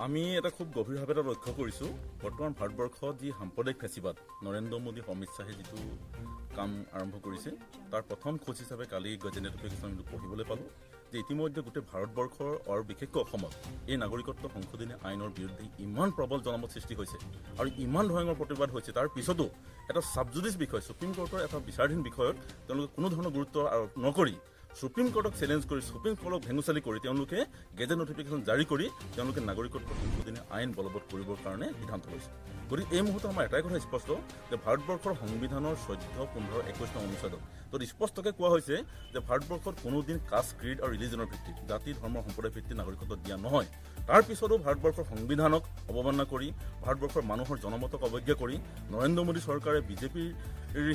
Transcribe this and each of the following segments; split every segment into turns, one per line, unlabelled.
আমি এটা খুব গভীৰভাৱে এটা লক্ষ্য কৰিছোঁ বৰ্তমান ভাৰতবৰ্ষত যি সাম্প্ৰদায়িক ফেচিবাদ নৰেন্দ্ৰ মোদী অমিত শ্বাহে যিটো কাম আৰম্ভ কৰিছে তাৰ প্ৰথম খোজ হিচাপে কালি গজেণ্ট নটিফিকেশ্যন পঢ়িবলৈ পালোঁ যে ইতিমধ্যে গোটেই ভাৰতবৰ্ষৰ আৰু বিশেষকৈ অসমত এই নাগৰিকত্ব সংশোধনী আইনৰ বিৰুদ্ধে ইমান প্ৰবল জনমত সৃষ্টি হৈছে আৰু ইমান ধৰণৰ প্ৰতিবাদ হৈছে তাৰ পিছতো এটা ছাবজুডিচ বিষয় সুপ্ৰিম কোৰ্টৰ এটা বিচাৰাধীন বিষয়ত তেওঁলোকে কোনো ধৰণৰ গুৰুত্ব আৰোপ নকৰি সুপ্ৰিম কোৰ্টক চেলেঞ্জ কৰি সুপ্ৰিম কোৰ্টক ভেঙুচালি কৰি তেওঁলোকে গেজেট নটিফিকেশ্যন জাৰি কৰি তেওঁলোকে নাগৰিকত্ব সংশোধনী আইন বলবৎ কৰিবৰ কাৰণে সিদ্ধান্ত লৈছে গতিকে এই মুহূৰ্তত আমাৰ এটাই কথা স্পষ্ট যে ভাৰতবৰ্ষৰ সংবিধানৰ 14, 15, 21 নং অনুচ্ছেদত তত স্পষ্টকৈ কোৱা হৈছে যে ভাৰতবৰ্ষত কোনোদিন কাষ্ট ক্ৰিড আৰু ৰিলিজনৰ ভিত্তিত জাতি ধৰ্ম সম্প্ৰদায় ভিত্তিত নাগৰিকত্ব দিয়া নহয় তাৰ পিছতো ভাৰতবৰ্ষৰ সংবিধানক অৱমাননা কৰি ভাৰতবৰ্ষৰ মানুহৰ জনমতক অৱজ্ঞা কৰি নৰেন্দ্ৰ মোদী চৰকাৰে বিজেপিৰ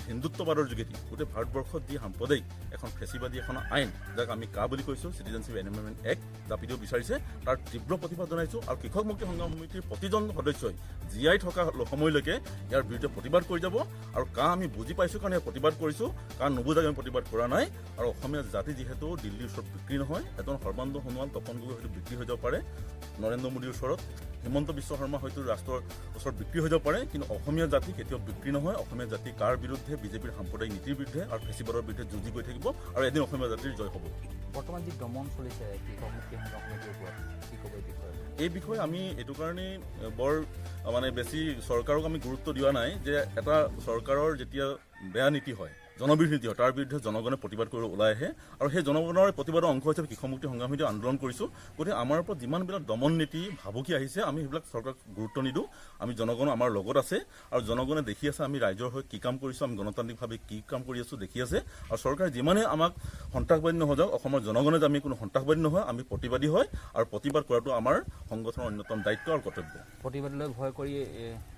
হিন্দুত্ববাদৰ যোগেদি গোটেই ভাৰতবৰ্ষত যি সাম্প্ৰদায়িক এখন ফেচিবাদী এখন আইন যাক আমি কা বুলি কৈছোঁ চিটিজেনশ্বিপ এমেণ্ডমেণ্ট এক্ট জাপিব বিচাৰিছে তাৰ তীব্ৰ প্ৰতিবাদ জনাইছোঁ আৰু কৃষক মুক্তি সংগ্ৰাম সমিতিৰ প্ৰতিজন সদস্যই জীয়াই থকা সময়লৈকে ইয়াৰ বিৰুদ্ধে প্ৰতিবাদ কৰি যাব আৰু কা আমি বুজি পাইছোঁ কাৰণে প্ৰতিবাদ কৰিছোঁ কাৰণ নুবুজাকৈ আমি প্ৰতিবাদ কৰা নাই আৰু অসমীয়া জাতি যিহেতু দিল্লীৰ ওচৰত বিক্ৰী নহয় এজন সৰ্বানন্দ সোণোৱাল তপন গগৈ হয়তো বিক্ৰী হৈ যাব পাৰে নৰেন্দ্ৰ মোদীৰ ওচৰত হিমন্ত বিশ্ব শৰ্মা হয়তো ৰাষ্ট্ৰৰ ওচৰত বিক্ৰী হৈ যাব পাৰে কিন্তু অসমীয়া জাতি কেতিয়াও বিক্ৰী নহয় অসমীয়া জাতি কাৰ বিৰুদ্ধে বিজেপিৰ সাম্প্ৰদায়িক নীতিৰ বিৰুদ্ধে আৰু ফেচিবাদৰ বিৰুদ্ধে যুঁজি গৈ থাকিব আৰু এদিন অসমীয়া জাতিৰ জয় হ'ব
বৰ্তমান যি দমন চলিছে কৃষক মুক্তি সংগ্ৰাম সমিতিৰ ওপৰত কি ক'ব এই বিষয়ে
এই বিষয়ে আমি এইটো কাৰণেই বৰ বেছি চৰকাৰক আমি গুৰুত্ব দিয়া নাই যে এটা চৰকাৰৰ যেতিয়া বেয়া নীতি হয় জনবিৰোধী নীতি হয় তাৰ বিৰুদ্ধে জনগণে প্ৰতিবাদ কৰি ওলাই আহে আৰু সেই জনগণৰ প্ৰতিবাদৰ অংশ হিচাপে কৃষক মুক্তি সংগ্ৰাম সমিতি আন্দোলন কৰিছোঁ গতিকে আমাৰ ওপৰত যিমানবিলাক দমন নীতি ভাবুকি আহিছে আমি সেইবিলাক চৰকাৰক গুৰুত্ব নিদিওঁ আমি জনগণ আমাৰ লগত আছে আৰু জনগণে দেখি আছে আমি ৰাইজৰ হৈ কি কাম কৰিছোঁ আমি গণতান্ত্ৰিকভাৱে কি কাম কৰি আছোঁ দেখি আছে আৰু চৰকাৰে যিমানে আমাক সন্ত্ৰাসবাদী নহওক অসমৰ জনগণে যে আমি কোনো সন্ত্ৰাসবাদী নহয় আমি প্ৰতিবাদী হয় আৰু প্ৰতিবাদ কৰাটো আমাৰ সংগঠনৰ অন্যতম দায়িত্ব আৰু কৰ্তব্য
প্ৰতিবাদলৈ ভয় কৰি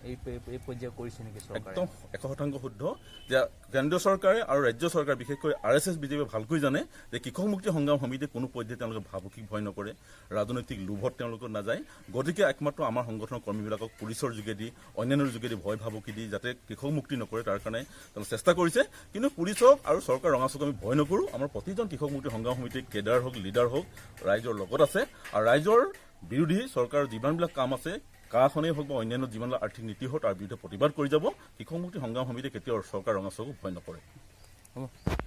এই পৰ্যায় কৰিছে নেকি চৰকাৰে
একদম 100% শুদ্ধ যে কেন্দ্ৰীয় চৰকাৰে আৰু ৰাজ্য চৰকাৰ বিশেষকৈ RSS বিজেপিয়ে ভালকৈ জানে যে কৃষক মুক্তি সংগ্ৰাম সমিতিয়ে কোনো পৰ্যায়ত তেওঁলোকে ভাবুকিক ভয় নকৰে ৰাজনৈতিক লোভত তেওঁলোকে নাযায় গতিকে একমাত্ৰ আমাৰ সংগঠনৰ কৰ্মীবিলাকক পুলিচৰ যোগেদি অন্যান্যৰ যোগেদি ভয় ভাবুকি দি যাতে কৃষক মুক্তি নকৰে তাৰ কাৰণে তেওঁলোকে চেষ্টা কৰিছে কিন্তু পুলিচক আৰু চৰকাৰ ৰঙাচক আমি ভয় নকৰোঁ আমাৰ প্ৰতিজন কৃষক মুক্তি সংগ্ৰাম সমিতিৰ কেডাৰ হওক লিডাৰ হওক ৰাইজৰ লগত আছে আৰু ৰাইজৰ বিৰোধী চৰকাৰৰ যিমানবিলাক কাম আছে কাখনেই হওক বা অন্যান্য যিমানবিলাক আৰ্থিক নীতি হওক তাৰ বিৰুদ্ধে প্ৰতিবাদ কৰি যাব কৃষক মুক্তি সংগ্ৰাম সমিতিয়ে কেতিয়াও চৰকাৰ ৰঙাচকো ভয় নকৰে